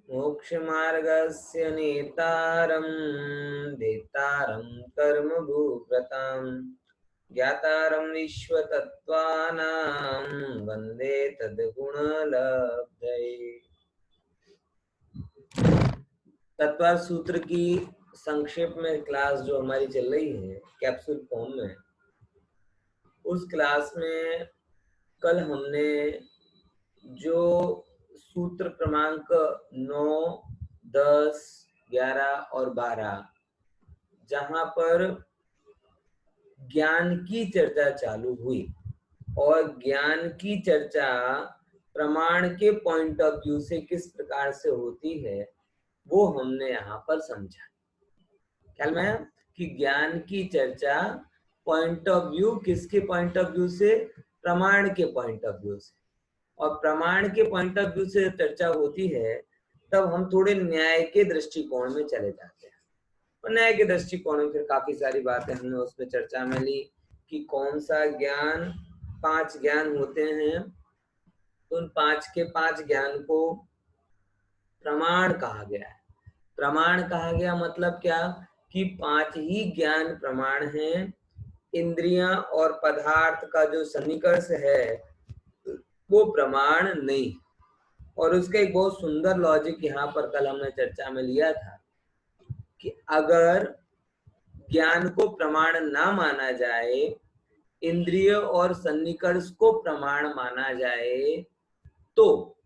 मोक्षमार्गस्य नेतारं देतारं कर्मभूव्रतां ज्ञातारं विश्वतत्त्वानां वन्दे तद्गुणलब्धये। तत्वार सूत्र की संक्षेप में क्लास जो हमारी चल रही है कैप्सूल फॉर्म में, उस क्लास में कल हमने जो सूत्र क्रमांक 9, 10, 11 और 12 जहां पर ज्ञान की चर्चा चालू हुई और ज्ञान की चर्चा प्रमाण के पॉइंट ऑफ व्यू से किस प्रकार से होती है वो हमने यहाँ पर समझा। ख्याल में कि ज्ञान की चर्चा पॉइंट ऑफ व्यू किसके पॉइंट ऑफ व्यू से? प्रमाण के पॉइंट ऑफ व्यू से। और प्रमाण के पॉइंट ऑफ व्यू से चर्चा होती है तब हम थोड़े न्याय के दृष्टिकोण में चले जाते हैं। और न्याय के दृष्टिकोण में फिर काफी सारी बातें हमने उसमें चर्चा में ली कि कौन सा ज्ञान, 5 ज्ञान होते हैं, तो उन 5 के 5 ज्ञान को प्रमाण कहा गया है। प्रमाण कहा गया मतलब क्या कि 5 ही ज्ञान प्रमाण हैं। इंद्रियां और पदार्थ का जो सन्निकर्ष है वो प्रमाण नहीं। और उसका एक बहुत सुंदर लॉजिक यहाँ पर कल हमने चर्चा में लिया था कि अगर ज्ञान को प्रमाण ना माना जाए, इंद्रिय और सन्निकर्ष को प्रमाण माना जाए, तो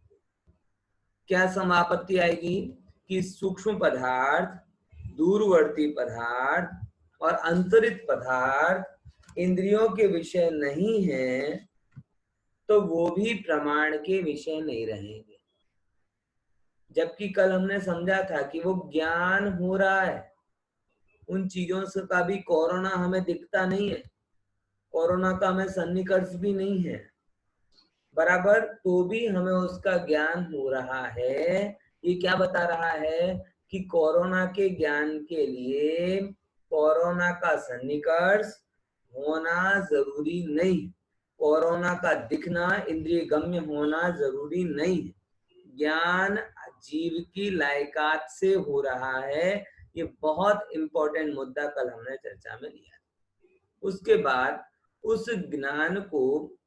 क्या समापत्ति आएगी कि सूक्ष्म पदार्थ, दूरवर्ती पदार्थ और अंतरित पदार्थ इंद्रियों के विषय नहीं है, तो वो भी प्रमाण के विषय नहीं रहेंगे। जबकि कल हमने समझा था कि वो ज्ञान हो रहा है, उन चीजों से का भी कोरोना हमें दिखता नहीं है, कोरोना का हमें सन्निकर्ष भी नहीं है बराबर, तो भी हमें उसका ज्ञान हो रहा है। ये क्या बता रहा है कि कोरोना के ज्ञान के लिए कोरोना का सन्निकर्ष होना जरूरी नहीं, कोरोना का दिखना इंद्रिय गम्य होना जरूरी नहीं है। ज्ञान जीव की लायकात से हो रहा है। ये बहुत इंपॉर्टेंट मुद्दा कल हमने चर्चा में लिया। उसके बाद उस ज्ञान को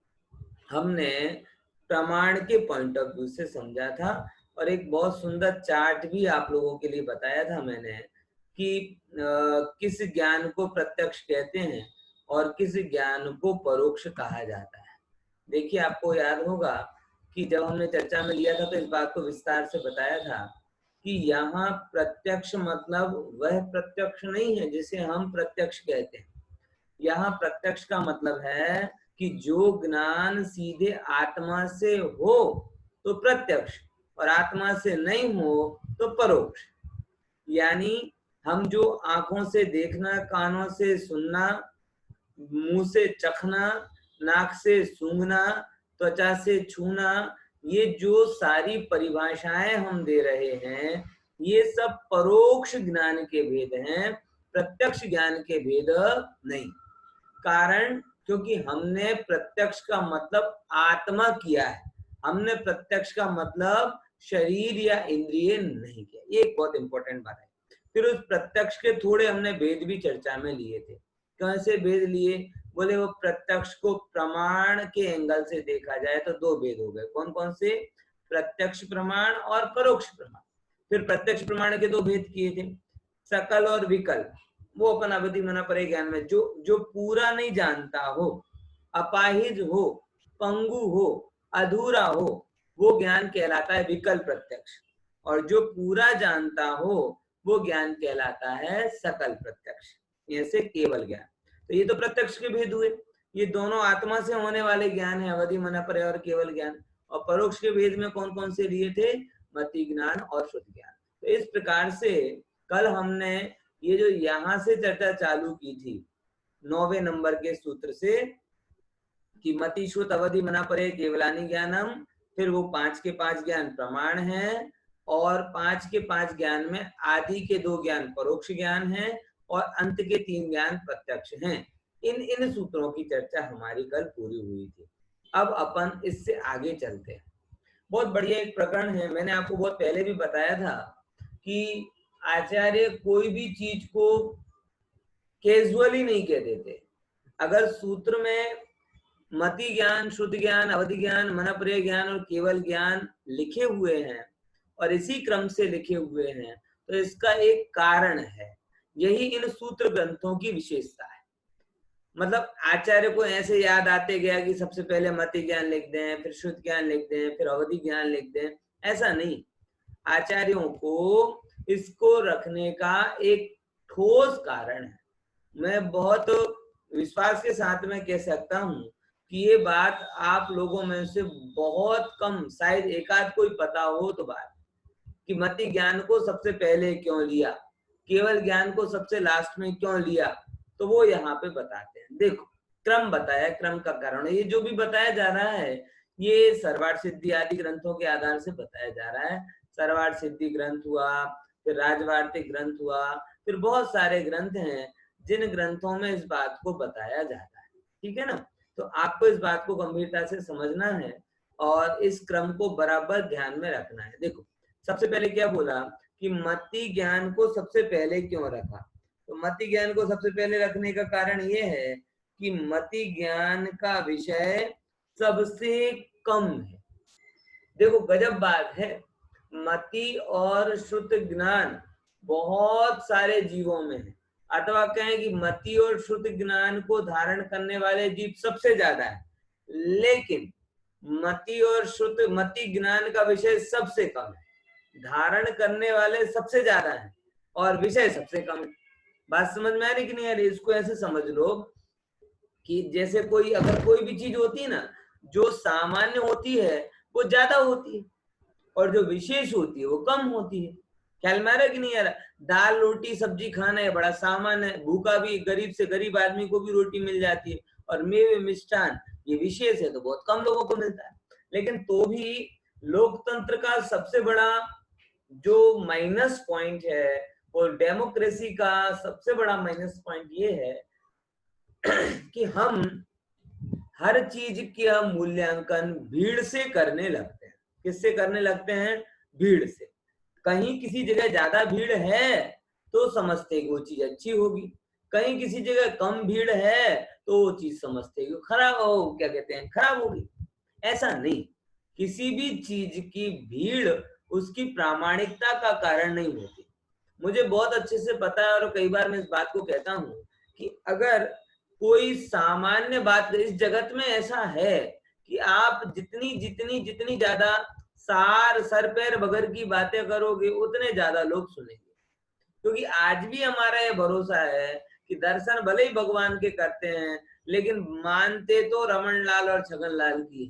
हमने प्रमाण के पॉइंट ऑफ व्यू से समझा था और एक बहुत सुंदर चार्ट भी आप लोगों के लिए बताया था मैंने कि किस ज्ञान को प्रत्यक्ष कहते हैं और किस ज्ञान को परोक्ष कहा जाता है। देखिए, आपको याद होगा कि जब हमने चर्चा में लिया था तो इस बात को विस्तार से बताया था कि यहाँ प्रत्यक्ष मतलब वह प्रत्यक्ष नहीं है जिसे हम प्रत्यक्ष कहते हैं। यहाँ प्रत्यक्ष का मतलब है कि जो ज्ञान सीधे आत्मा से हो तो प्रत्यक्ष और आत्मा से नहीं हो तो परोक्ष। यानी हम जो आंखों से देखना, कानों से सुनना, मुंह से चखना, नाक से सूंघना, त्वचा से छूना, ये जो सारी परिभाषाएं हम दे रहे हैं ये सब परोक्ष ज्ञान के भेद हैं, प्रत्यक्ष ज्ञान के भेद नहीं। कारण क्योंकि हमने प्रत्यक्ष का मतलब आत्मा किया है, हमने प्रत्यक्ष का मतलब शरीर या इंद्रिय नहीं किया। ये एक बहुत इंपॉर्टेंट बात है। फिर उस प्रत्यक्ष के थोड़े हमने भेद भी चर्चा में लिए थे। कैसे भेद लिए? बोले वो प्रत्यक्ष को प्रमाण के एंगल से देखा जाए तो 2 भेद हो गए। कौन कौन से? प्रत्यक्ष प्रमाण और परोक्ष प्रमाण। फिर प्रत्यक्ष प्रमाण के 2 भेद किए थे, सकल और विकल। वो अपन अवधि मना परे ज्ञान में जो पूरा नहीं जानता हो, अपाहिज हो, पंगु हो, अधूरा हो, वो ज्ञान कहलाता है विकल प्रत्यक्ष। और जो पूरा जानता हो वो ज्ञान कहलाता है सकल प्रत्यक्ष, ऐसे केवल ज्ञान। तो ये तो प्रत्यक्ष के भेद हुए, ये दोनों आत्मा से होने वाले ज्ञान है, अवधि मना परे और केवल ज्ञान। और परोक्ष के भेद में कौन कौन से लिए थे? मति ज्ञान और शुद्ध ज्ञान। तो इस प्रकार से कल हमने ये जो यहां से चर्चा चालू की थी 9वें नंबर के सूत्र से कि मति श्रुत अवधि मना परे केवलानी ज्ञानम, फिर वो 5 के 5 ज्ञान प्रमाण है और 5 के 5 ज्ञान में आदि के 2 ज्ञान परोक्ष ज्ञान है और अंत के 3 ज्ञान प्रत्यक्ष हैं। इन सूत्रों की चर्चा हमारी कल पूरी हुई थी। अब अपन इससे आगे चलते हैं। बहुत बढ़िया एक प्रकरण है, मैंने आपको बहुत पहले भी बताया था कि आचार्य कोई भी चीज को कैजुअली नहीं कह देते। अगर सूत्र में मति ज्ञान, शुद्ध ज्ञान, अवधि ज्ञान, मनःप्रिय ज्ञान और केवल ज्ञान लिखे हुए हैं और इसी क्रम से लिखे हुए हैं, तो इसका एक कारण है। यही इन सूत्र ग्रंथों की विशेषता है। मतलब आचार्य को ऐसे याद आते गया कि सबसे पहले मति ज्ञान लिख दें, फिर शुद्ध ज्ञान लिख दें, फिर अवधि ज्ञान लिख दें, ऐसा नहीं। आचार्यों को इसको रखने का एक ठोस कारण है। मैं बहुत विश्वास के साथ में कह सकता हूं कि ये बात आप लोगों में से बहुत कम, शायद एकाध कोई पता हो तो बात, कि मति ज्ञान को सबसे पहले क्यों लिया, केवल ज्ञान को सबसे लास्ट में क्यों लिया, तो वो यहाँ पे बताते हैं। देखो, क्रम बताया, क्रम का कारण, ये जो भी बताया जा रहा है ये सर्वार्थ सिद्धि आदि ग्रंथों के आधार से बताया जा रहा है। सर्वार्थ सिद्धि ग्रंथ हुआ, फिर राजवार्तिक ग्रंथ हुआ, फिर बहुत सारे ग्रंथ हैं जिन ग्रंथों में इस बात को बताया जाता है। ठीक है ना? तो आपको इस बात को गंभीरता से समझना है और इस क्रम को बराबर ध्यान में रखना है। देखो, सबसे पहले क्या बोला कि मति ज्ञान को सबसे पहले क्यों रखा। तो मति ज्ञान को सबसे पहले रखने का कारण ये है कि मति ज्ञान का विषय सबसे कम है। देखो गजब बात है, मति और शुद्ध ज्ञान बहुत सारे जीवों में है, अथवा कहें कि मति और शुद्ध ज्ञान को धारण करने वाले जीव सबसे ज्यादा है, लेकिन मति और शुद्ध मति ज्ञान का विषय सबसे कम है। धारण करने वाले सबसे ज्यादा हैं और विषय सबसे कम है। बात समझ में आ रही कि नहीं आ रही? इसको ऐसे समझ लो कि जैसे कोई, अगर कोई भी चीज होती है ना, जो सामान्य होती है वो ज्यादा होती है और जो विशेष होती है वो कम होती है। ख्याल में आ रहा है कि नहीं आ रहा? दाल रोटी सब्जी खाना है बड़ा सामान्य है, भूखा भी गरीब से गरीब आदमी को भी रोटी मिल जाती है, और मेवे मिष्ठान ये विशेष है तो बहुत कम लोगों को मिलता है। लेकिन तो भी लोकतंत्र का सबसे बड़ा जो माइनस पॉइंट है, और डेमोक्रेसी का सबसे बड़ा माइनस पॉइंट ये है कि हम हर चीज का मूल्यांकन भीड़ से करने लगते हैं। किससे करने लगते हैं? भीड़ से। कहीं किसी जगह ज्यादा भीड़ है तो समझते कि वो चीज अच्छी होगी, कहीं किसी जगह कम भीड़ है तो वो चीज समझते कि खराब हो, क्या कहते हैं, खराब होगी। ऐसा नहीं, किसी भी चीज की भीड़ उसकी प्रामाणिकता का कारण नहीं होती। मुझे बहुत अच्छे से पता है और कई बार मैं इस बात को कहता हूँ कि अगर कोई सामान्य बात इस जगत में ऐसा है कि आप जितनी जितनी जितनी ज्यादा सार सर पैर बगैर की बातें करोगे उतने ज्यादा लोग सुनेंगे। क्योंकि आज भी हमारा ये भरोसा है कि दर्शन भले ही भगवान के करते हैं लेकिन मानते तो रमन लाल और छगन लाल की।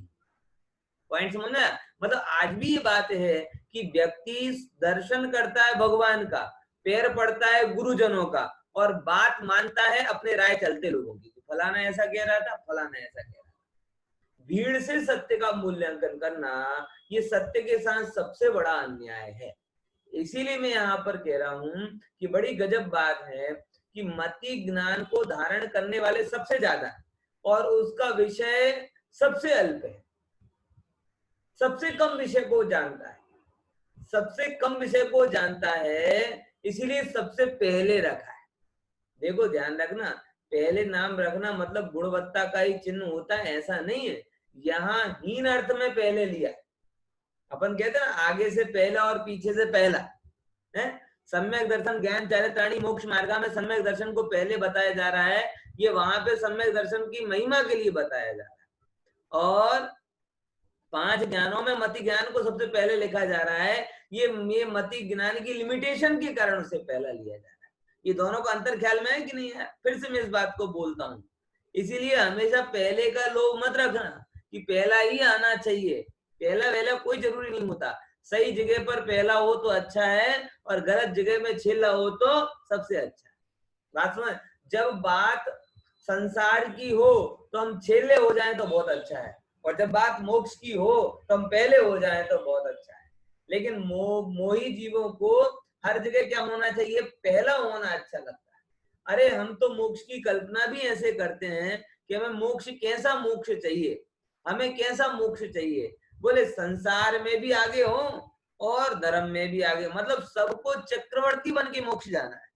पॉइंट समझना? मतलब आज भी ये बात है कि व्यक्ति दर्शन करता है भगवान का, पैर पड़ता है गुरुजनों का, और बात मानता है अपने राय चलते लोगों की। फलाना ऐसा कह रहा था, फलाना ऐसा कह रहा था। भीड़ से सत्य का मूल्यांकन करना ये सत्य के साथ सबसे बड़ा अन्याय है। इसीलिए मैं यहाँ पर कह रहा हूं कि बड़ी गजब बात है कि मति ज्ञान को धारण करने वाले सबसे ज्यादा और उसका विषय सबसे अल्प है, सबसे कम विषय को जानता है, सबसे कम विषय को जानता है, इसीलिए सबसे पहले रखा है। देखो ध्यान रखना, पहले नाम रखना मतलब गुणवत्ता का ही चिन्ह होता है, ऐसा नहीं है। यहाँ हीन अर्थ में पहले लिया। अपन कहते हैं ना आगे से पहला और पीछे से पहला है। सम्यक दर्शन ज्ञान चारित्राणी मोक्ष मार्गा में सम्यक दर्शन को पहले बताया जा रहा है, ये वहां पे सम्यक दर्शन की महिमा के लिए बताया जा रहा है। और 5 ज्ञानों में मति ज्ञान को सबसे पहले लिखा जा रहा है, ये मति ज्ञान की लिमिटेशन के कारण से पहला लिया जा रहा है। ये दोनों का अंतर ख्याल में है कि नहीं है? फिर से मैं इस बात को बोलता हूँ, इसीलिए हमेशा पहले का लोभ मत रखना कि पहला ही आना चाहिए। पहला वहला कोई जरूरी नहीं होता, सही जगह पर पहला हो तो अच्छा है और गलत जगह में छेला हो तो सबसे अच्छा है। बात समझ? जब बात संसार की हो तो हम छेले हो जाएं तो बहुत अच्छा है, और जब बात मोक्ष की हो तो हम पहले हो जाएं तो बहुत अच्छा है। लेकिन मोही जीवों को हर जगह क्या होना चाहिए? पहला होना अच्छा लगता है। अरे हम तो मोक्ष की कल्पना भी ऐसे करते हैं कि हमें मोक्ष, कैसा मोक्ष चाहिए, हमें कैसा मोक्ष चाहिए? बोले संसार में भी आगे हो और धर्म में भी आगे, मतलब सबको चक्रवर्ती बन के मोक्ष जाना है।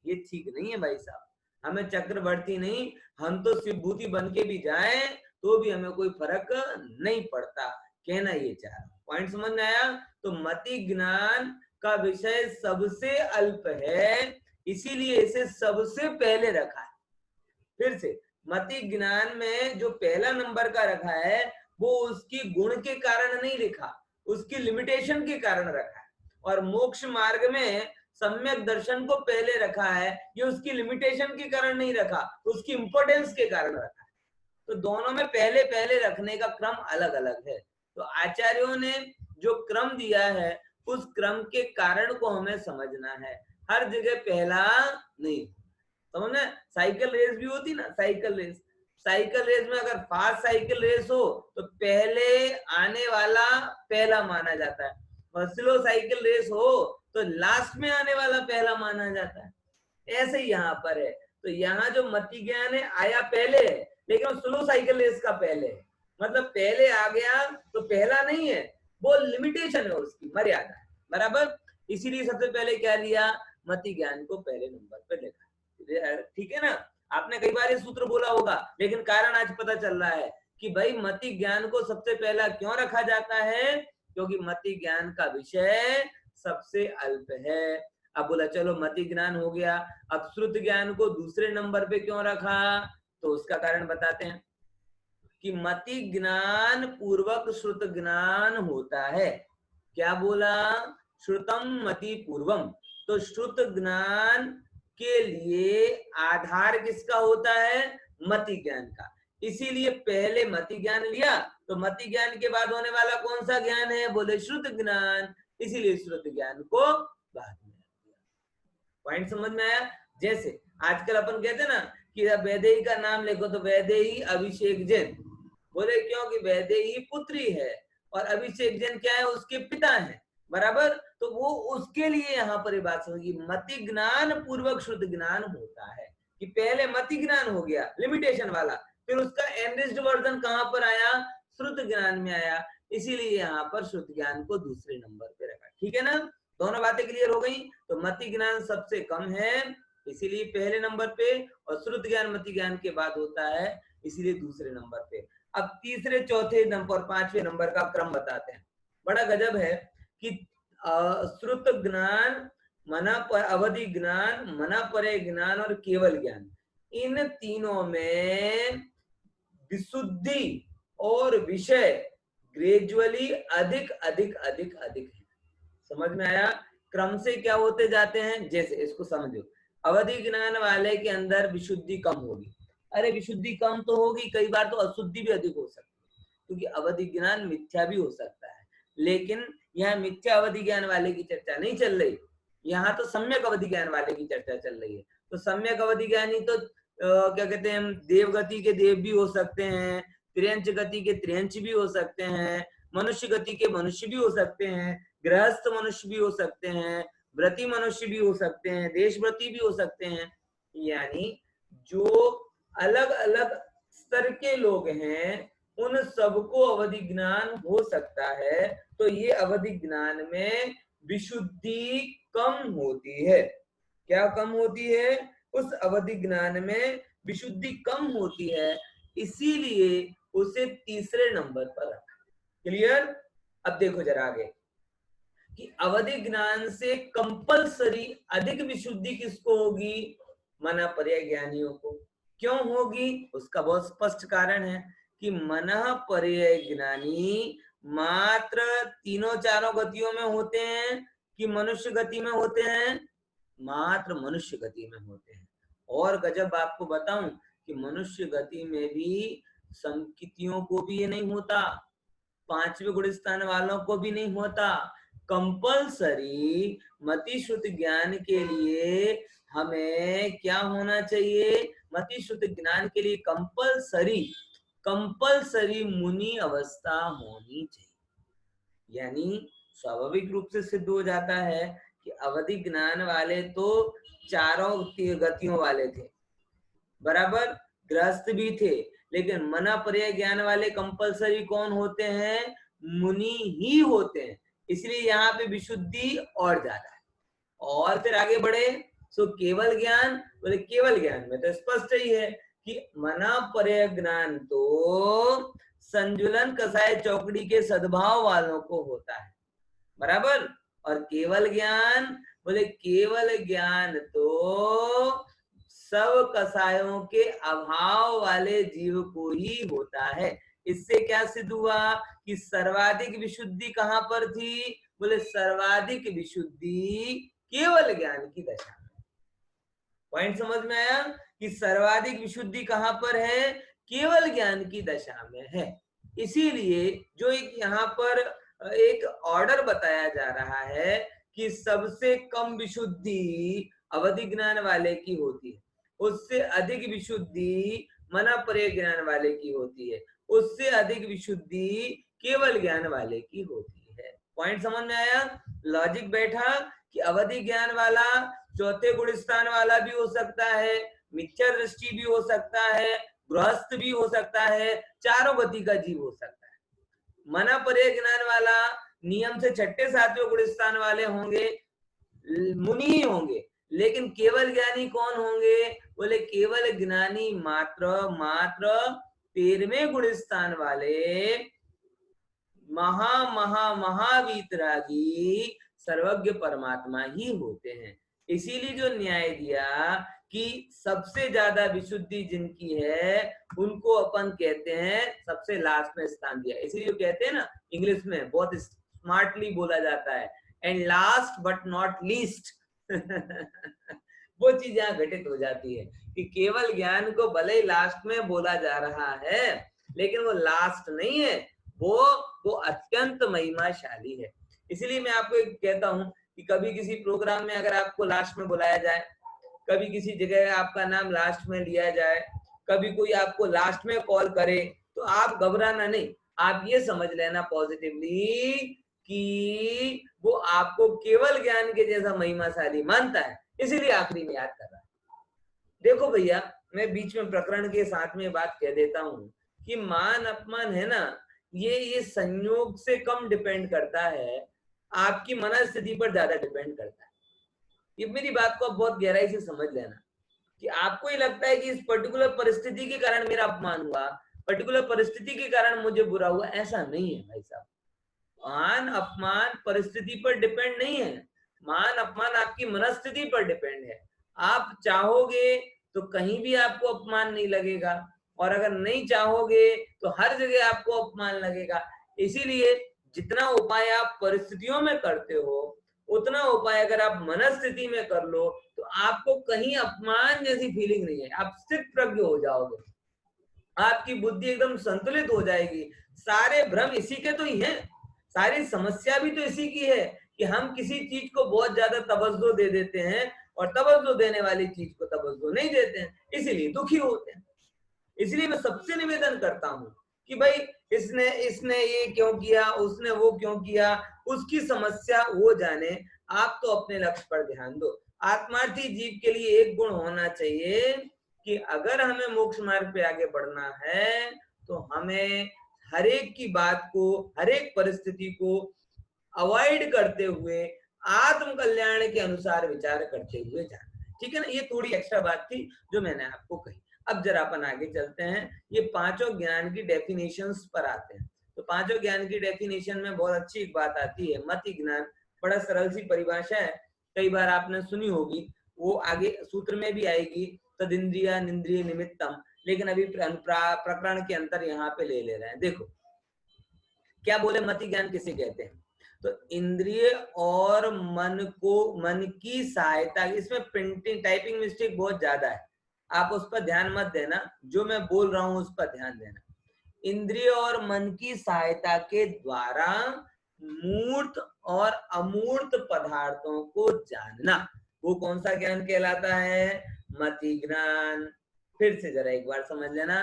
ये ठीक नहीं है भाई साहब, हमें चक्रवर्ती नहीं, हम तो शिवभूति बन के भी जाएं तो भी हमें कोई फर्क नहीं पड़ता। कहना ये चाह रहा, पॉइंट समझ में आया? तो मति ज्ञान का विषय सबसे अल्प है, इसीलिए इसे सबसे पहले रखा है। फिर से, मति ज्ञान में जो पहला नंबर का रखा है वो उसकी गुण के कारण नहीं लिखा, उसकी लिमिटेशन के कारण रखा है। और मोक्ष मार्ग में सम्यक दर्शन को पहले रखा है, ये उसकी लिमिटेशन के कारण नहीं रखा, उसकी इंपोर्टेंस के कारण रखा है। तो दोनों में पहले पहले रखने का क्रम अलग अलग है। तो आचार्यों ने जो क्रम दिया है उस क्रम के कारण को हमें समझना है, हर जगह पहला नहीं। समझना, साइकिल रेस भी होती ना, साइकिल रेस में अगर फास्ट साइकिल रेस हो तो पहले आने वाला पहला माना जाता है, और स्लो साइकिल रेस हो तो लास्ट में आने वाला पहला माना जाता है। ऐसे ही यहाँ पर है। तो यहाँ जो मति ज्ञान है आया पहले है, लेकिन स्लो साइकिल रेस का पहले है, मतलब पहले आ गया तो पहला नहीं है, वो लिमिटेशन है, उसकी मर्यादा है, बराबर। इसीलिए सबसे पहले क्या लिया, मति ज्ञान को पहले नंबर पे लिखा। ठीक है ना? आपने कई बार ये सूत्र बोला होगा, लेकिन कारण आज पता चल रहा है कि भाई मति ज्ञान को सबसे पहला क्यों रखा जाता है, क्योंकि मति ज्ञान का विषय सबसे अल्प है। अब बोला चलो मति ज्ञान हो गया, अब श्रुत ज्ञान को दूसरे नंबर पे क्यों रखा, तो उसका कारण बताते हैं कि मति ज्ञान पूर्वक श्रुत ज्ञान होता है। क्या बोला? श्रुतम मति पूर्वम। तो श्रुत ज्ञान के लिए आधार किसका होता है? मति ज्ञान का। इसीलिए पहले मति ज्ञान लिया, तो मति ज्ञान के बाद होने वाला कौन सा ज्ञान है? बोले श्रुत ज्ञान, इसीलिए श्रुत ज्ञान को बाद में दिया। पॉइंट समझ में आया? जैसे आजकल अपन कहते हैं ना कि वैदेही का नाम लिखो तो वैदेही अभिषेक जैन, बोले क्योंकि वैदेही पुत्री है और अभिषेक जैन क्या है? उसके पिता है, बराबर। तो वो उसके लिए यहाँ पर ये बात समझिए, मति ज्ञान पूर्वक श्रुत ज्ञान होता है, कि पहले मति ज्ञान हो गया लिमिटेशन वाला, फिर उसका एनरिच्ड वर्जन कहाँ पर आया? श्रुत ज्ञान में आया, इसीलिए यहाँ पर श्रुत ज्ञान को दूसरे नंबर पे रखा। ठीक है ना? दोनों बातें क्लियर हो गई। तो मति ज्ञान सबसे कम है, इसीलिए पहले नंबर पे, और श्रुत ज्ञान मति ज्ञान के बाद होता है, इसीलिए दूसरे नंबर पे। अब तीसरे, चौथे नंबर, पांचवें नंबर का क्रम बताते हैं। बड़ा गजब है कि श्रुत ज्ञान, मना पर अवधि ज्ञान, मना परे ज्ञान और केवल ज्ञान, इन तीनों में विशुद्धि और विषय ग्रेजुअली अधिक अधिक अधिक अधिक है। समझ में आया? क्रम से क्या होते जाते हैं, जैसे इसको समझो। अवधि ज्ञान वाले के अंदर विशुद्धि कम होगी। अरे विशुद्धि कम तो होगी, कई बार तो अशुद्धि भी अधिक हो सकती है, क्योंकि अवधि ज्ञान मिथ्या भी हो सकता है। लेकिन यहाँ मिथ्या अवधि ज्ञान वाले की चर्चा नहीं चल रही, यहाँ तो सम्यक अवधि ज्ञान वाले की चर्चा चल रही है। तो सम्यक अवधि ज्ञानी तो क्या कहते हैं, देव गति के देव भी हो सकते हैं, त्रियंच गति के त्रियंच भी हो सकते हैं, मनुष्य गति के मनुष्य भी हो सकते हैं, गृहस्थ मनुष्य भी हो सकते हैं, व्रती मनुष्य भी हो सकते हैं, देशव्रती भी हो सकते हैं। यानी जो अलग अलग स्तर के लोग हैं उन सबको अवधि ज्ञान हो सकता है। तो ये अवधि ज्ञान में विशुद्धि कम होती है। क्या कम होती है? उस अवधि ज्ञान में विशुद्धि कम होती है, इसीलिए उसे तीसरे नंबर पर रखा। क्लियर? अब देखो जरा आगे कि अवधि ज्ञान से कंपलसरी अधिक विशुद्धि किसको होगी? मना पर्याय ज्ञानियों को। क्यों होगी? उसका बहुत स्पष्ट कारण है कि मना पर्याय ज्ञानी मात्र तीनों चारों गतियों में होते हैं कि मनुष्य गति में होते हैं? मात्र मनुष्य गति में होते हैं। और गजब आपको बताऊं कि मनुष्य गति में भी संकितियों को भी ये नहीं होता, पांचवें गुण स्थान वालों को भी नहीं होता। कंपलसरी मति श्रुति ज्ञान के लिए हमें क्या होना चाहिए? मति श्रुति ज्ञान के लिए कंपलसरी मुनि अवस्था होनी चाहिए। यानी स्वाभाविक रूप से सिद्ध हो जाता है कि अवधि ज्ञान वाले तो चारों गतियों वाले थे, बराबर, गृहस्थ भी थे, लेकिन मना पर्याय ज्ञान वाले कंपलसरी कौन होते हैं? मुनि ही होते हैं। इसलिए यहाँ पे विशुद्धि और ज्यादा है। और फिर आगे बढ़े, सो केवल ज्ञान, बोले केवल ज्ञान में तो स्पष्ट ही है कि मना पर्याय ज्ञान तो संजुलन कसाय चौकड़ी के सद्भाव वालों को होता है, बराबर। और केवल ज्ञान, बोले केवल ज्ञान तो सब कसायों के अभाव वाले जीव को ही होता है। इससे क्या सिद्ध हुआ कि सर्वाधिक विशुद्धि कहां पर थी? बोले सर्वाधिक विशुद्धि केवल ज्ञान की दशा में। पॉइंट समझ में आया कि सर्वाधिक विशुद्धि कहां पर है? केवल ज्ञान की दशा में है। इसीलिए जो एक यहाँ पर एक ऑर्डर बताया जा रहा है कि सबसे कम विशुद्धि अवधि ज्ञान वाले की होती है, उससे अधिक विशुद्धि मना पर्याय ज्ञान वाले की होती है, उससे अधिक विशुद्धि केवल ज्ञान वाले की होती है। पॉइंट समझ में आया? लॉजिक बैठा कि अवधि ज्ञान वाला चौथे गुण स्थान वाला भी हो सकता है, मिथ्या दृष्टि भी हो सकता है, गृहस्थ भी हो सकता है, चारों गति का जीव हो सकता है। मना पर्याय ज्ञान वाला नियम से छठे सातवें गुण स्थान वाले होंगे, मुनि ही होंगे। लेकिन केवल ज्ञानी कौन होंगे? बोले केवल ज्ञानी मात्र 13वें गुण स्थान वाले महावीतरागी सर्वज्ञ परमात्मा ही होते हैं। इसीलिए जो न्याय दिया कि सबसे ज्यादा विशुद्धि जिनकी है उनको अपन कहते हैं, सबसे लास्ट में स्थान दिया। इसीलिए कहते हैं ना, इंग्लिश में बहुत स्मार्टली बोला जाता है, and last but not least. वो चीज यहाँ घटित हो जाती है कि केवल ज्ञान को भले ही लास्ट में बोला जा रहा है, लेकिन वो लास्ट नहीं है, वो अत्यंत महिमाशाली है। इसलिए मैं आपको एक कहता हूं कि कभी किसी प्रोग्राम में अगर आपको लास्ट में बुलाया जाए, कभी किसी जगह आपका नाम लास्ट में लिया जाए, कभी कोई आपको लास्ट में कॉल करे, तो आप घबराना नहीं, आप ये समझ लेना पॉजिटिवली कि वो आपको केवल ज्ञान के जैसा महिमाशाली मानता है, इसीलिए आखिरी में याद कर रहा है। देखो भैया, मैं बीच में प्रकरण के साथ में बात कह देता हूं कि मान अपमान है ना, ये संयोग से कम डिपेंड करता है, आपकी मनस्थिति पर ज्यादा डिपेंड करता है। ये मेरी बात को आप बहुत गहराई से समझ लेना कि आपको ही लगता है कि इस पर्टिकुलर परिस्थिति के कारण मेरा अपमान हुआ, पर्टिकुलर परिस्थिति के कारण मुझे बुरा हुआ, ऐसा नहीं है भाई साहब। मान अपमान परिस्थिति पर डिपेंड नहीं है, मान अपमान आपकी मनस्थिति पर डिपेंड है। आप चाहोगे तो कहीं भी आपको अपमान नहीं लगेगा, और अगर नहीं चाहोगे तो हर जगह आपको अपमान लगेगा। इसीलिए जितना उपाय आप परिस्थितियों में करते हो, उतना उपाय अगर आप मनस्थिति में कर लो तो आपको कहीं अपमान जैसी फीलिंग नहीं है, आप स्थित प्रज्ञ हो जाओगे, आपकी बुद्धि एकदम संतुलित हो जाएगी। सारे भ्रम इसी के तो ही हैं, सारी समस्या भी तो इसी की है कि हम किसी चीज को बहुत ज्यादा तवज्जो दे देते हैं और तवज्जो देने वाली चीज को तवज्जो नहीं देते हैं, इसीलिए दुखी होते हैं। इसलिए मैं सबसे निवेदन करता हूं कि भाई इसने ये क्यों किया, उसने वो क्यों किया, उसकी समस्या वो जाने, आप तो अपने लक्ष्य पर ध्यान दो। आत्मार्थी जीव के लिए एक गुण होना चाहिए कि अगर हमें मोक्ष मार्ग पे आगे बढ़ना है तो हमें हरेक की बात को, हरेक परिस्थिति को अवॉइड करते हुए आत्म कल्याण के अनुसार विचार करते हुए जाना है। ठीक है ना, ये थोड़ी एक्स्ट्रा बात थी जो मैंने आपको कही। अब जरा अपन आगे चलते हैं, ये पांचों ज्ञान की डेफिनेशंस पर आते हैं। तो पांचों ज्ञान की डेफिनेशन में बहुत अच्छी एक बात आती है, मति ज्ञान। बड़ा सरल सी परिभाषा है, कई बार आपने सुनी होगी, वो आगे सूत्र में भी आएगी, तदिंद्रिया निंद्रिय निमित्तम, लेकिन अभी प्रकरण के अंतर यहाँ पे ले रहे हैं। देखो क्या बोले, मति ज्ञान किसे कहते हैं? तो इंद्रिय और मन की सहायता, इसमें प्रिंटिंग टाइपिंग मिस्टेक बहुत ज्यादा है, आप उस पर ध्यान मत देना, जो मैं बोल रहा हूं उस पर ध्यान देना। इंद्रिय और मन की सहायता के द्वारा मूर्त और अमूर्त पदार्थों को जानना, वो कौन सा ज्ञान कहलाता है? मति ज्ञान। फिर से जरा एक बार समझ लेना,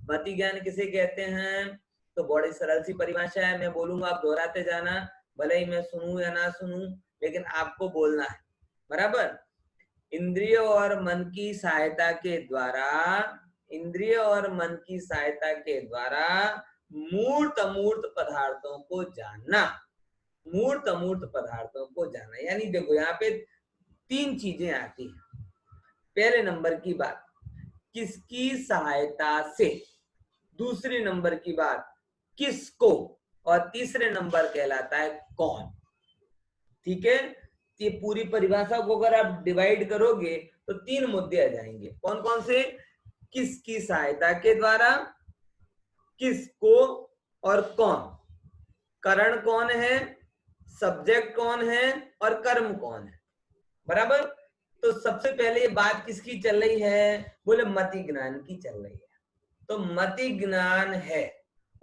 मति ज्ञान किसे कहते हैं? तो बड़ी सरल सी परिभाषा है, मैं बोलूंगा आप दोहराते जाना, भले ही मैं सुनूं या ना सुनूं, लेकिन आपको बोलना है, बराबर। इंद्रियों और मन की सहायता के द्वारा इंद्रिय और मन की सहायता के द्वारा मूर्त अमूर्त पदार्थों को जानना, मूर्त अमूर्त पदार्थों को जानना। यानी देखो यहाँ पे 3 चीजें आती हैं। पहले नंबर की बात किसकी सहायता से, दूसरी नंबर की बात किसको, और तीसरे नंबर कहलाता है कौन। ठीक है, ये पूरी परिभाषा को अगर आप डिवाइड करोगे तो 3 मुद्दे आ जाएंगे। कौन कौन से? किसकी सहायता के द्वारा, किसको और कौन। कारण कौन है, सब्जेक्ट कौन है और कर्म कौन है। बराबर। तो सबसे पहले ये बात किसकी चल रही है? बोले मति ज्ञान की चल रही है। तो मति ज्ञान है।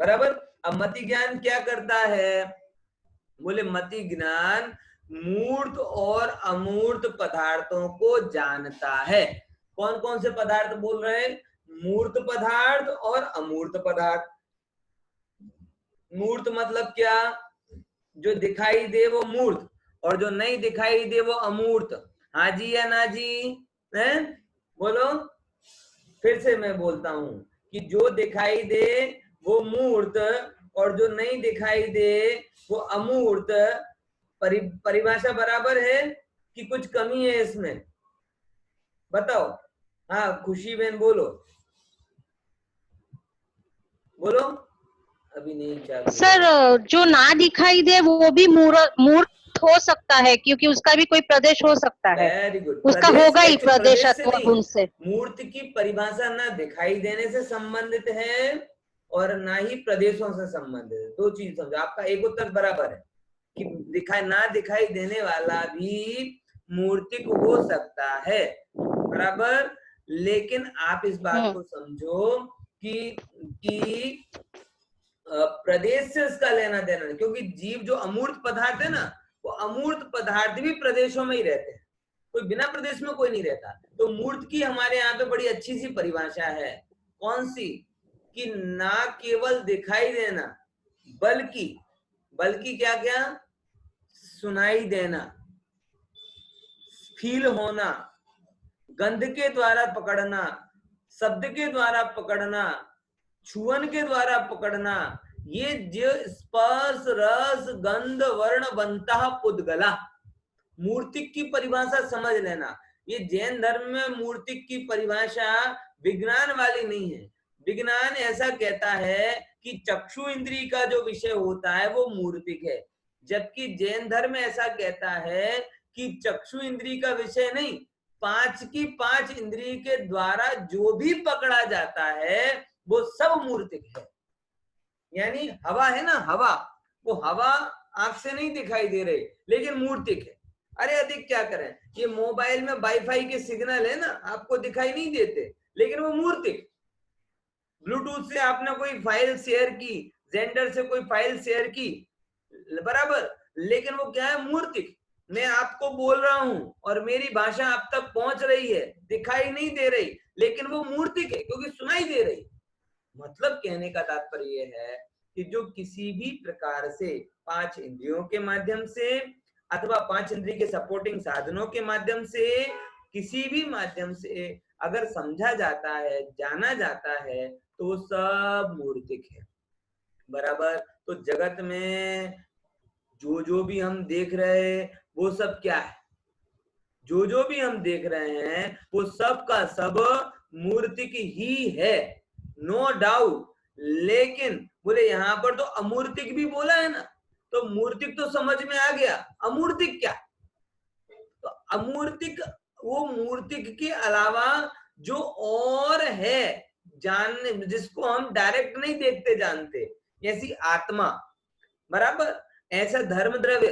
बराबर। अब मति ज्ञान क्या करता है? बोले मति ज्ञान मूर्त और अमूर्त पदार्थों को जानता है। कौन कौन से पदार्थ बोल रहे हैं? मूर्त पदार्थ और अमूर्त पदार्थ। मूर्त मतलब क्या? जो दिखाई दे वो मूर्त, और जो नहीं दिखाई दे वो अमूर्त। हाँ जी या ना जी? है बोलो। फिर से मैं बोलता हूं कि जो दिखाई दे वो मूर्त, और जो नहीं दिखाई दे वो अमूर्त। परिभाषा बराबर है कि कुछ कमी है इसमें? बताओ। हाँ खुशी बहन बोलो, बोलो। अभी नहीं चालू सर, जो ना दिखाई दे वो भी मूर्त हो सकता है, क्योंकि उसका भी कोई प्रदेश हो सकता है। Very good. उसका प्रदेश, होगा ही प्रदेश से प्रदेशत्व नहीं, गुण से। मूर्त की परिभाषा ना दिखाई देने से संबंधित है और ना ही प्रदेशों से संबंधित है। 2 चीज समझो। आपका एक उत्तर बराबर है कि दिखाई ना दिखाई देने वाला भी मूर्तिक हो सकता है। बराबर। लेकिन आप इस बात को समझो कि प्रदेश से इसका लेना देना नहीं, क्योंकि जीव जो अमूर्त पदार्थ है ना, वो अमूर्त पदार्थ भी प्रदेशों में ही रहते हैं। कोई बिना प्रदेश में कोई नहीं रहता। तो मूर्त की हमारे यहाँ पे बड़ी अच्छी सी परिभाषा है। कौन सी? कि ना केवल दिखाई देना, बल्कि क्या क्या? सुनाई देना, फील होना, गंध के द्वारा पकड़ना, शब्द के द्वारा पकड़ना, छुअन के द्वारा पकड़ना। ये जो स्पर्श रस गंध वर्ण बनता पुद्गला, मूर्तिक की परिभाषा समझ लेना। ये जैन धर्म में मूर्तिक की परिभाषा विज्ञान वाली नहीं है। विज्ञान ऐसा कहता है कि चक्षु इंद्रिय का जो विषय होता है वो मूर्तिक है, जबकि जैन धर्म ऐसा कहता है कि चक्षु इंद्रिय का विषय नहीं, 5 की 5 इंद्रिय के द्वारा जो भी पकड़ा जाता है वो सब मूर्तिक है। यानी हवा है ना, हवा, वो हवा आंख से नहीं दिखाई दे रही लेकिन मूर्तिक है। अरे अधिक क्या करें, ये मोबाइल में वाईफाई के सिग्नल है ना, आपको दिखाई नहीं देते लेकिन वो मूर्तिक। ब्लूटूथ से आपने कोई फाइल शेयर की, जेंडर से कोई फाइल शेयर की, बराबर, लेकिन वो क्या है? मूर्तिक। मैं आपको बोल रहा हूं और मेरी भाषा आप तक पहुंच रही है, दिखाई नहीं दे रही लेकिन वो मूर्तिक है क्योंकि सुनाई दे रही। मतलब कहने का तात्पर्य यह है कि जो किसी भी प्रकार से 5 इंद्रियों के माध्यम से अथवा 5 इंद्रिय के सपोर्टिंग साधनों के माध्यम से, किसी भी माध्यम से अगर समझा जाता है, जाना जाता है, तो वो सब मूर्तिक है। बराबर। तो जगत में जो भी हम देख रहे हैं वो सब क्या है? जो भी हम देख रहे हैं वो सब का सब मूर्तिक ही है, नो डाउट। लेकिन बोले यहाँ पर तो अमूर्तिक भी बोला है ना, तो मूर्तिक तो समझ में आ गया, अमूर्तिक क्या? तो अमूर्तिक वो मूर्तिक के अलावा जो और है जानने, जिसको हम डायरेक्ट नहीं देखते जानते, जैसी आत्मा। बराबर। ऐसा धर्म द्रव्य,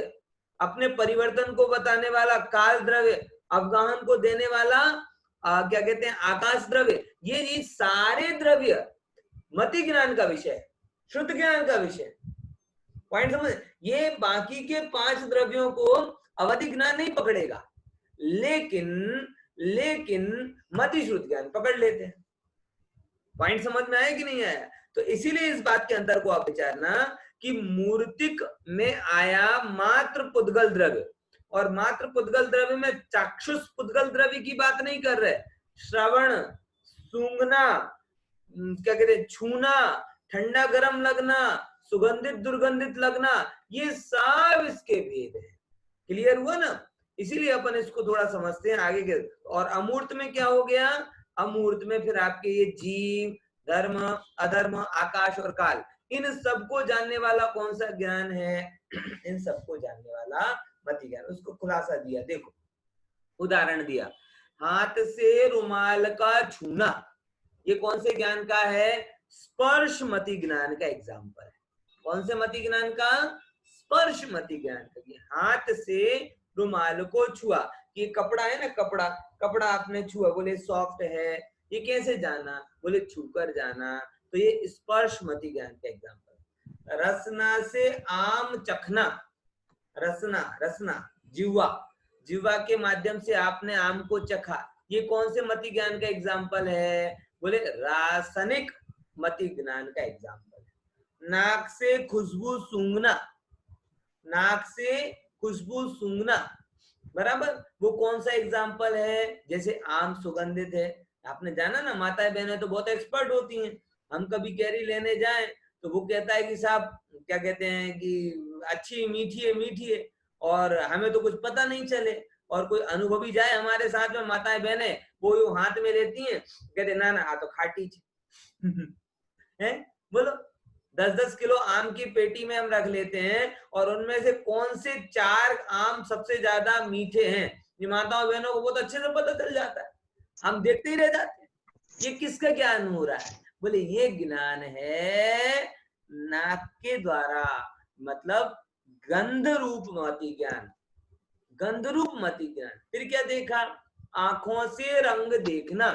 अपने परिवर्तन को बताने वाला काल द्रव्य, अवगाहन को देने वाला क्या कहते हैं, आकाश द्रव्य। ये सारे द्रव्य मति ज्ञान का विषय, शुद्ध ज्ञान का विषय। पॉइंट समझ? ये बाकी के 5 द्रव्यों को अवधि ज्ञान नहीं पकड़ेगा, लेकिन मति शुद्ध ज्ञान पकड़ लेते हैं। पॉइंट समझ में आया कि नहीं आया? तो इसीलिए इस बात के अंतर को आप विचारना कि मूर्तिक में आया मात्र पुद्गल द्रव्य, और मात्र पुद्गल द्रव्य में चाक्षुष पुद्गल द्रव्य की बात नहीं कर रहे। श्रवण, सूंघना, क्या कहते हैं, छूना, ठंडा गर्म लगना, सुगंधित दुर्गंधित लगना, ये सब इसके भेद है। क्लियर हुआ ना? इसीलिए अपन इसको थोड़ा समझते हैं आगे के। और अमूर्त में क्या हो गया? अमूर्त में फिर आपके ये जीव, धर्म, अधर्म, आकाश और काल, इन सबको जानने वाला कौन सा ज्ञान है? इन सबको जानने वाला मति ज्ञान। उसको खुलासा दिया, देखो उदाहरण दिया, हाथ से रुमाल का छूना, ये कौन से ज्ञान का है? स्पर्श मति ज्ञान का एग्जाम्पल है। कौन से मति ज्ञान का? स्पर्श मति ज्ञान का। हाथ से रुमाल को छुआ, ये कपड़ा है ना, कपड़ा, कपड़ा आपने छुआ, बोले सॉफ्ट है, ये कैसे जाना? बोले छूकर जाना। तो ये स्पर्श मति ज्ञान का एग्जाम्पल। रसना से आम चखना, रसना, रसना जिह्वा, जिह्वा के माध्यम से आपने आम को चखा, ये कौन से मति ज्ञान का एग्जाम्पल है? बोले रासायनिक मति ज्ञान का एग्जाम्पल है। नाक से खुशबू सूंघना, नाक से खुशबू सूंघना, बराबर, वो कौन सा एग्जाम्पल है? जैसे आम सुगंधित है, आपने जाना ना, माताएं बहनें तो बहुत एक्सपर्ट होती हैं। हम कभी कैरी लेने जाएं तो वो कहता है कि साहब क्या कहते हैं कि अच्छी मीठी है, मीठी है, और हमें तो कुछ पता नहीं चले। और कोई अनुभवी जाए हमारे साथ में, माताएं बहनें, वो यूं हाथ में लेती हैं, कहते ना ना आ तो खाटी है। बोलो 10-10 किलो आम की पेटी में हम रख लेते हैं, और उनमें से कौन से 4 आम सबसे ज्यादा मीठे हैं, ये माताओं बहनों को बहुत अच्छे से पता चल जाता है। हम देखते ही रह जाते हैं। ये किसका ज्ञान हो रहा है? बोले ये ज्ञान है नाक के द्वारा, मतलब गंध रूप मति ज्ञान, गंध रूप मति ज्ञान। फिर क्या देखा? आंखों से रंग देखना,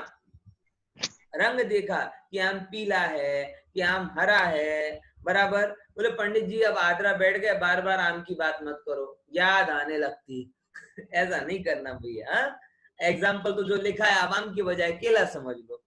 रंग देखा कि आम पीला है, कि आम हरा है, बराबर। बोले पंडित जी अब आदरा बैठ गए, बार बार आम की बात मत करो, याद आने लगती ऐसा नहीं करना भैया। एग्जाम्पल तो जो लिखा है, आप आम की बजाय केला समझ लो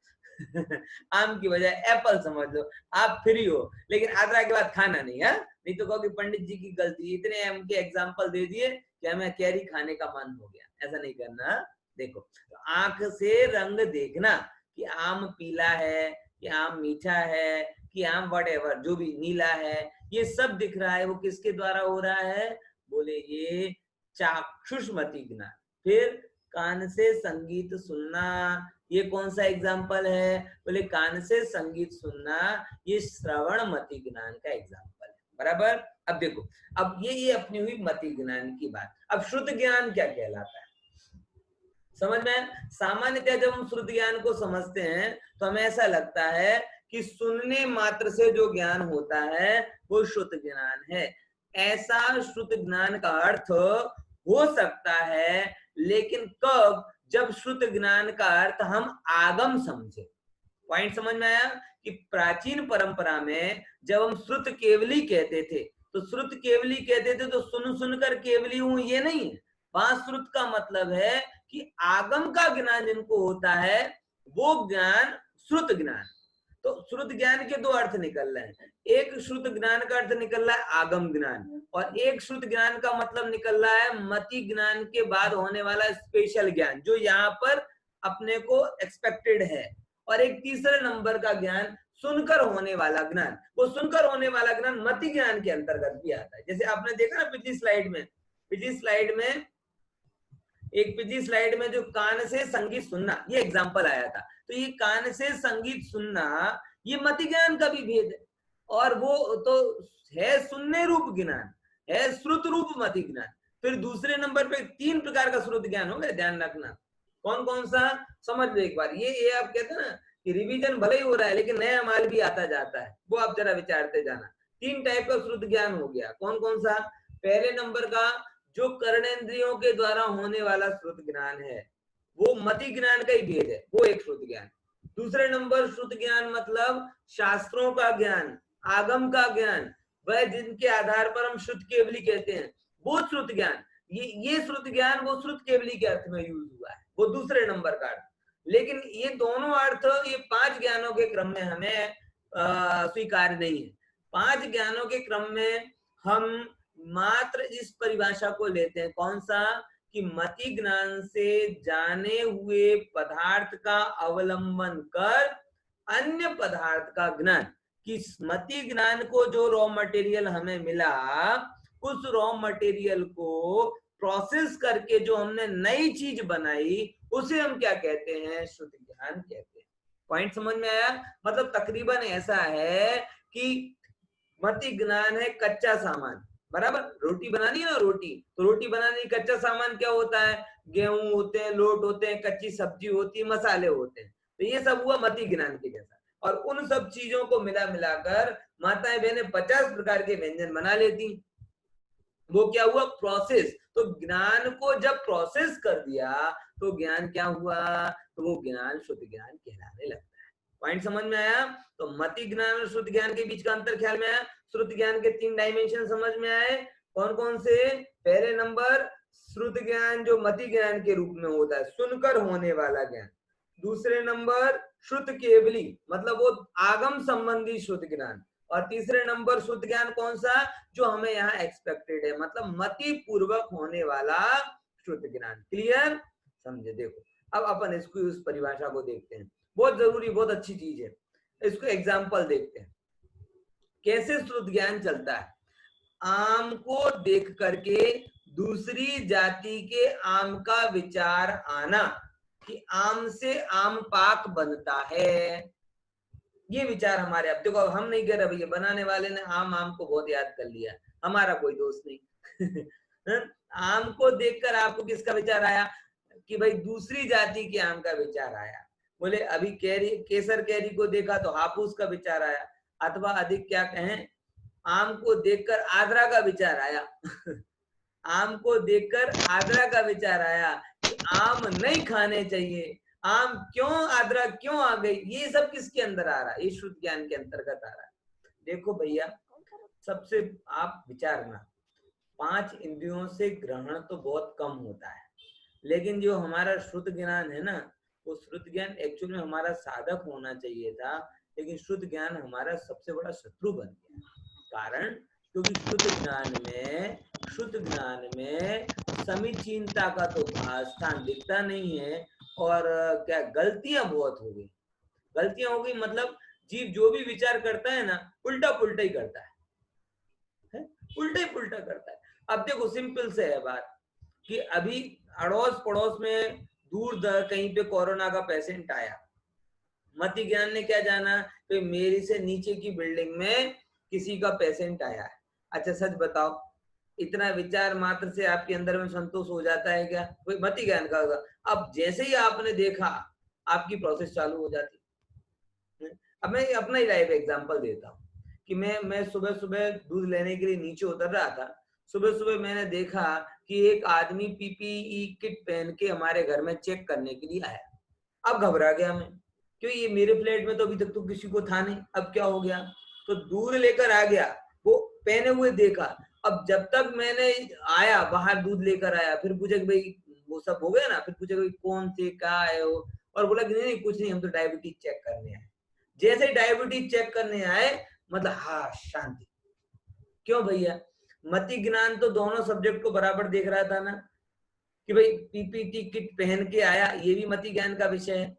आम की बजाय एप्पल समझ लो, आप फ्री हो। लेकिन आदरा के बाद खाना नहीं है, नहीं तो कहोगे पंडित जी की गलती, इतने आम के एग्जाम्पल दे दिए कि हमें कैरी खाने का मन हो गया। ऐसा नहीं करना। देखो, तो आंख से रंग देखना कि आम पीला है, कि आम मीठा है, कि आम व्हाटएवर जो भी नीला है, ये सब दिख रहा है, वो किसके द्वारा हो रहा है? बोले ये चाक्षुषमति ज्ञान। फिर कान से संगीत सुनना, ये कौन सा एग्जाम्पल है? बोले कान से संगीत सुनना, ये श्रवण मति ज्ञान का एग्जाम्पल है, बराबर। अब देखो, अब ये अपनी हुई मति ज्ञान की बात। अब श्रुत ज्ञान क्या कहलाता है? समझ में? सामान्यतः जब हम श्रुत ज्ञान को समझते हैं तो हमें ऐसा लगता है कि सुनने मात्र से जो ज्ञान होता है वो श्रुत ज्ञान है। ऐसा श्रुत ज्ञान का अर्थ हो सकता है, लेकिन कब? जब श्रुत ज्ञान का अर्थ हम आगम समझे। पॉइंट समझ में आया? कि प्राचीन परंपरा में जब हम श्रुत केवली कहते थे, तो श्रुत केवली कहते थे तो सुन सुनकर केवली हूं, ये नहीं है। वहां श्रुत का मतलब है कि आगम का ज्ञान जिनको होता है वो ज्ञान श्रुत ज्ञान। तो श्रुत ज्ञान के दो अर्थ निकल रहे हैं। एक श्रुत ज्ञान का अर्थ निकल रहा है आगम ज्ञान, और एक श्रुत ज्ञान का मतलब निकल रहा है मति ज्ञान के बाद होने वाला स्पेशल ज्ञान, जो यहाँ पर अपने को एक्सपेक्टेड है। और एक तीसरे नंबर का ज्ञान सुनकर होने वाला ज्ञान। वो सुनकर होने वाला ज्ञान मति ज्ञान के अंतर्गत भी आता है। जैसे आपने देखा ना पिछली स्लाइड में जो कान से संगीत सुनना, ये एग्जांपल आया था। तो ये कान से संगीत सुनना, ये मति ज्ञान का भी भेद है, और वो तो है सुनने रूप ज्ञान, है श्रुत रूप मति ज्ञान। फिर दूसरे नंबर पे 3 प्रकार का श्रुत ज्ञान हो गया, ध्यान रखना। कौन कौन सा? समझ लो एक बार। ये आप कहते हैं ना कि रिवीजन भले ही हो रहा है लेकिन नया माल भी आता जाता है, वो आप जरा विचारते जाना। 3 टाइप का श्रुत ज्ञान हो गया। कौन कौन सा? पहले नंबर का जो कर्णेंद्रियों के द्वारा होने वाला श्रुत ज्ञान है, वो मति ज्ञान का ही भेद है, वो एक श्रुत ज्ञान। दूसरे नंबर श्रुत ज्ञान मतलब शास्त्रों का ज्ञान, आगम का ज्ञान, वह जिनके आधार पर हम श्रुत केवली कहते हैं, वो श्रुत ज्ञान। ये श्रुत ज्ञान वो श्रुत केवली के अर्थ में यूज हुआ है, वो दूसरे नंबर का अर्थ। लेकिन ये दोनों अर्थ ये 5 ज्ञानों के क्रम में हमें स्वीकार नहीं है। 5 ज्ञानों के क्रम में हम मात्र इस परिभाषा को लेते हैं, कौन सा? कि मति ज्ञान से जाने हुए पदार्थ का अवलंबन कर अन्य पदार्थ का ज्ञान, कि स्मृति ज्ञान को जो रॉ मटेरियल हमें मिला, उस रॉ मटेरियल को प्रोसेस करके जो हमने नई चीज बनाई, उसे हम क्या कहते हैं? शुद्ध ज्ञान कहते हैं। पॉइंट समझ में आया? मतलब तकरीबन ऐसा है कि स्मृति ज्ञान है कच्चा सामान, बराबर। रोटी बनानी है ना, रोटी, तो रोटी बनाने का कच्चा सामान क्या होता है? गेहूं होते हैं, लोट होते हैं, कच्ची सब्जी होती है, मसाले होते हैं। तो ये सब हुआ मति ज्ञान के जैसा। और उन सब चीजों को मिला मिलाकर माताएं बहनें 50 प्रकार के व्यंजन बना लेती। वो क्या हुआ? प्रोसेस। तो ज्ञान को जब प्रोसेस कर दिया तो ज्ञान क्या हुआ? तो वो ज्ञान शुद्ध ज्ञान कहलाने लगता है। पॉइंट समझ में आया? तो मति ज्ञान और शुद्ध ज्ञान के बीच का अंतर ख्याल में आया? श्रुत ज्ञान के 3 डायमेंशन समझ में आए? कौन कौन से? पहले नंबर, श्रुत ज्ञान जो मति ज्ञान के रूप में होता है, सुनकर होने वाला ज्ञान। दूसरे नंबर श्रुत केवली, मतलब वो आगम संबंधी शुद्ध ज्ञान। और तीसरे नंबर शुद्ध ज्ञान कौन सा? जो हमें यहाँ एक्सपेक्टेड है, मतलब मति पूर्वक होने वाला शुद्ध ज्ञान। क्लियर? समझे? देखो अब अपन इसको, उस परिभाषा को देखते हैं, बहुत जरूरी, बहुत अच्छी चीज है। इसको एग्जाम्पल देखते हैं कैसे शुद्ध ज्ञान चलता है। आम को देख करके दूसरी जाति के आम का विचार आना कि आम से आम पाक बनता है, ये विचार हमारे। अब देखो, हम नहीं कर रहे भैया, बनाने वाले ने आम को बहुत याद कर लिया, हमारा कोई दोस्त नहीं। आम को देखकर आपको किसका विचार आया? कि भाई दूसरी जाति के आम का विचार आया। बोले अभी कैरी, केसर कैरी को देखा तो हापूस का विचार आया, अथवा अधिक क्या कहें, आम को देखकर आद्रा का विचार आया। आम को देखकर आद्रा का विचार आया कि आम नहीं खाने चाहिए, आम क्यों, आद्रा क्यों आ गई। ये सब किसके अंदर आ रहा है? ये शुद्ध ज्ञान के अंतर्गत आ रहा है। देखो भैया, सबसे आप विचारना, 5 इंद्रियों से ग्रहण तो बहुत कम होता है, लेकिन जो हमारा शुद्ध ज्ञान है ना, वो शुद्ध ज्ञान एक्चुअली में हमारा साधक होना चाहिए था, लेकिन शुद्ध ज्ञान हमारा सबसे बड़ा शत्रु बन गया। कारण, क्योंकि शुद्ध ज्ञान में समीचीनता का तो स्थान दिखता नहीं है, और क्या गलतियां बहुत हो गई। गलतियां हो गई मतलब जीव जो भी विचार करता है ना, उल्टा पुल्टा ही करता है, उल्टा ही पुल्टा करता है। अब देखो सिंपल से है बात, कि अभी अड़ोस पड़ोस में दूर दर कहीं पे कोरोना का पेशेंट आया, मति ज्ञान ने क्या जाना कि मेरी से नीचे की बिल्डिंग में किसी का पेशेंट आया है। अच्छा सच बताओ, इतना विचार मात्र से आपके अंदर में संतोष हो जाता है क्या? कोई मति ज्ञान का होगा। अब जैसे ही आपने देखा, आपकी प्रोसेस चालू हो जाती। अब मैं अपना ही लाइव एग्जांपल देता हूँ कि मैं सुबह सुबह दूध लेने के लिए नीचे उतर रहा था। सुबह सुबह मैंने देखा कि एक आदमी पीपीई किट पहन के हमारे घर में चेक करने के लिए आया। अब घबरा गया मैं, क्यों, ये मेरे फ्लैट में तो अभी तक तो किसी को था नहीं, अब क्या हो गया? तो दूध लेकर आ गया, वो पहने हुए देखा। अब जब तक मैंने आया, बाहर दूध लेकर आया, फिर पूछा कि भाई वो सब हो गया ना, फिर पूछा कि कौन से क्या है वो, और बोला कि नहीं कुछ नहीं, हम तो डायबिटीज चेक करने आए। जैसे डायबिटीज चेक करने आए, मतलब हाँ शांति। क्यों भैया? मति ज्ञान तो दोनों सब्जेक्ट को बराबर देख रहा था ना, कि भाई पीपीटी किट पहन के आया, ये भी मति ज्ञान का विषय है,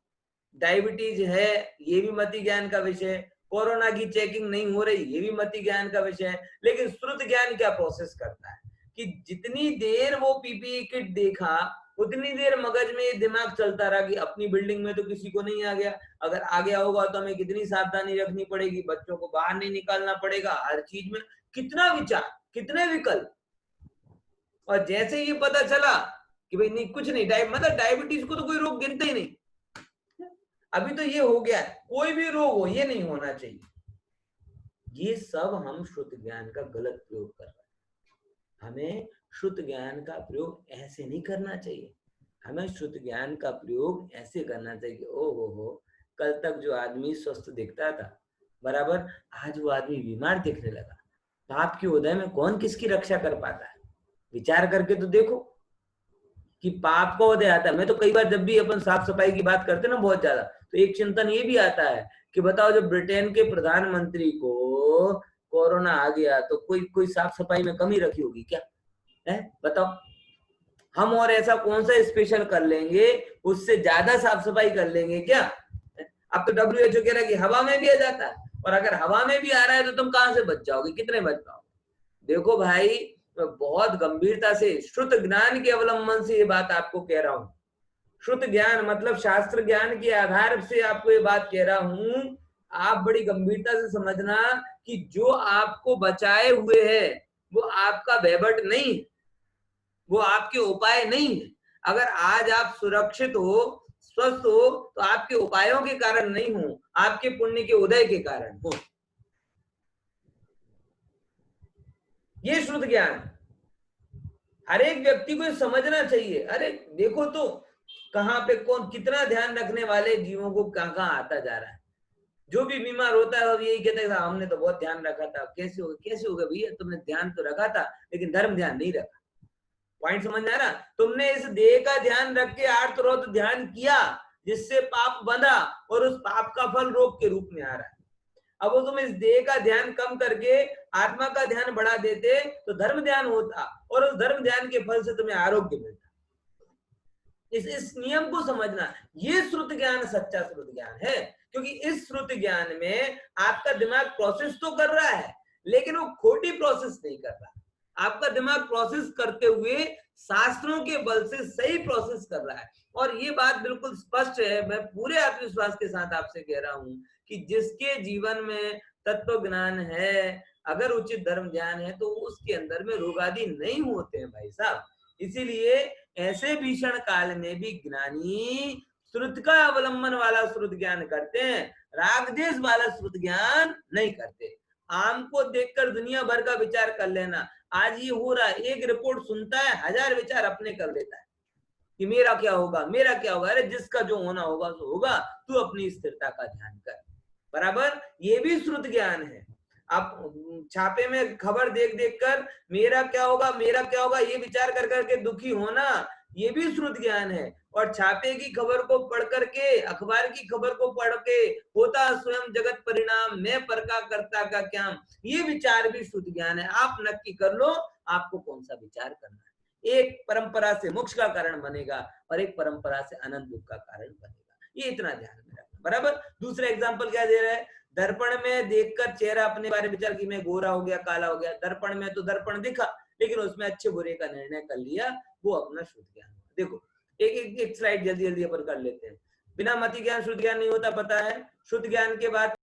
डायबिटीज है ये भी मति ज्ञान का विषय है, कोरोना की चेकिंग नहीं हो रही ये भी मति ज्ञान का विषय है। लेकिन श्रुत ज्ञान क्या प्रोसेस करता है कि जितनी देर वो पीपीई किट देखा, उतनी देर मगज में ये दिमाग चलता रहा कि अपनी बिल्डिंग में तो किसी को नहीं आ गया, अगर आ गया होगा तो हमें कितनी सावधानी रखनी पड़ेगी, बच्चों को बाहर नहीं निकालना पड़ेगा, हर चीज में कितना विचार, कितने विकल्प। और जैसे ये पता चला कि भाई नहीं कुछ नहीं, मतलब डायबिटीज को तो कोई रोग गिनते ही नहीं, अभी तो ये हो गया है, कोई भी रोग हो ये नहीं होना चाहिए। ये सब हम शुद्ध ज्ञान का गलत प्रयोग कर रहे हैं। हमें शुद्ध ज्ञान का प्रयोग ऐसे नहीं करना चाहिए। हमें शुद्ध ज्ञान का प्रयोग ऐसे करना चाहिए कि ओ हो, कल तक जो आदमी स्वस्थ दिखता था, बराबर आज वो आदमी बीमार दिखने लगा। पाप के उदय में कौन किसकी रक्षा कर पाता है? विचार करके तो देखो कि पाप का उदय आता है। मैं तो कई बार जब भी अपन साफ सफाई की बात करते ना बहुत ज्यादा, तो एक चिंतन ये भी आता है कि बताओ जब ब्रिटेन के प्रधानमंत्री को कोरोना आ गया तो कोई साफ सफाई में कमी रखी होगी क्या? है बताओ, हम और ऐसा कौन सा स्पेशल कर लेंगे, उससे ज्यादा साफ सफाई कर लेंगे क्या? अब तो WHO कह रहा है कि हवा में भी आ जाता है, और अगर हवा में भी आ रहा है तो तुम कहां से बच जाओगे, कितने बच पाओगे। देखो भाई, मैं बहुत गंभीरता से श्रुत ज्ञान के अवलंबन से ये बात आपको कह रहा हूं। श्रुत ज्ञान मतलब शास्त्र ज्ञान के आधार से आपको ये बात कह रहा हूं। आप बड़ी गंभीरता से समझना कि जो आपको बचाए हुए है वो आपका वैभट नहीं है, वो आपके उपाय नहीं है। अगर आज आप सुरक्षित हो, स्वस्थ हो, तो आपके उपायों के कारण नहीं हो, आपके पुण्य के उदय के कारण हो। ये श्रुत ज्ञान हर एक व्यक्ति को समझना चाहिए। अरे देखो तो कहाँ पे कौन कितना ध्यान रखने वाले जीवों को कहाँ कहाँ आता जा रहा है। जो भी बीमार होता है अब यही कहता है हमने तो बहुत ध्यान रखा था। कैसे होगा भैया, तुमने ध्यान तो रखा था लेकिन धर्म ध्यान नहीं रखा। पॉइंट समझ में आ रहा? तुमने इस देह का ध्यान रख के आर्तरोत ध्यान किया जिससे पाप बंधा, और उस पाप का फल रोग के रूप में आ रहा है। अब वो तुम इस देह का ध्यान कम करके आत्मा का ध्यान बढ़ा देते तो धर्म ध्यान होता, और उस धर्म ध्यान के फल से तुम्हें आरोग्य मिलता। इस नियम को समझना, ये श्रुत ज्ञान सच्चा श्रुत ज्ञान है। क्योंकि इस श्रुत ज्ञान में आपका दिमाग प्रोसेस तो कर रहा है लेकिन वो खोटी प्रोसेस नहीं कर रहा। आपका दिमाग प्रोसेस करते हुए शास्त्रों के बल से सही प्रोसेस कर रहा है। और ये बात बिल्कुल स्पष्ट है, मैं पूरे आत्मविश्वास के साथ आपसे कह रहा हूं कि जिसके जीवन में तत्व ज्ञान है, अगर उचित धर्म ध्यान है, तो उसके अंदर में रोग आदि नहीं होते हैं भाई साहब। इसीलिए ऐसे भीषण काल में भी ज्ञानी श्रुत का अवलंबन वाला श्रुत ज्ञान करते हैं, राग देश वाला श्रुत ज्ञान नहीं करते। आम को देखकर दुनिया भर का विचार कर लेना। आज ये हो रहा है, एक रिपोर्ट सुनता है 1000 विचार अपने कर लेता है कि मेरा क्या होगा, मेरा क्या होगा। अरे जिसका जो होना होगा तो होगा, तू अपनी स्थिरता का ध्यान कर। बराबर, ये भी श्रुत ज्ञान है। आप छापे में खबर देख देख कर मेरा क्या होगा, मेरा क्या होगा, ये विचार कर करके दुखी होना, ये भी श्रुत ज्ञान है। और छापे की खबर को पढ़ करके, अखबार की खबर को पढ़ के होता स्वयं जगत परिणाम, मैं पर का कर्ता का क्या, ये विचार भी श्रुत ज्ञान है। आप नक्की कर लो आपको कौन सा विचार करना है। एक परंपरा से मोक्ष का कारण बनेगा और एक परंपरा से अनंत दुख का कारण बनेगा। ये इतना ध्यान में रखना। बराबर। दूसरा एग्जाम्पल क्या दे रहा है, दर्पण में देखकर चेहरा अपने बारे में विचार कि मैं गोरा हो गया, काला हो गया। दर्पण में तो दर्पण दिखा लेकिन उसमें अच्छे बुरे का निर्णय कर लिया, वो अपना शुद्ध ज्ञान। देखो एक स्लाइड जल्दी जल्दी अपन कर लेते हैं। बिना मति ज्ञान शुद्ध ज्ञान नहीं होता, पता है। शुद्ध ज्ञान के बाद